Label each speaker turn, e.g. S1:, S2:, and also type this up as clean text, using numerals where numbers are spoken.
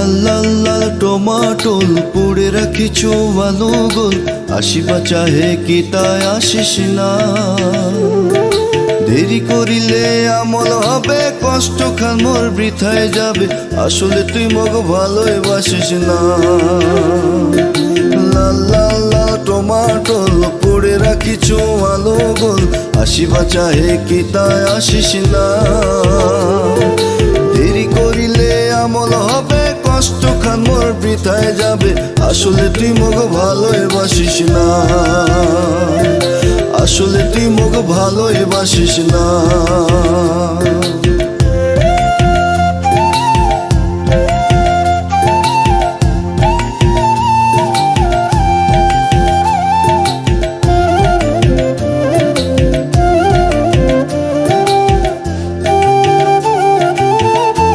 S1: লাল লাল লাল টমাটোল পুড়ে রাখিছো ভালো গোল, আসিবা চাহে কি তাই আসিস না। দেরি করিলে আমল হবে, কষ্ট খান মোর বৃথায় যাবে, আসলে তুই মগ ভালোই বাসিস না। লাল লাল লাল টমাটোল পুড়ে রাখিছো ভালো গোল, আসিবা চাহে কি তাই আসিস না। দেরি করিলে আমল হবে, কষ্ট খান মোর বৃথায় যাবে, আসলে তুই মগ ভালোই বাসিস না। আসলে তুই মগ ভালোই বাসিস না।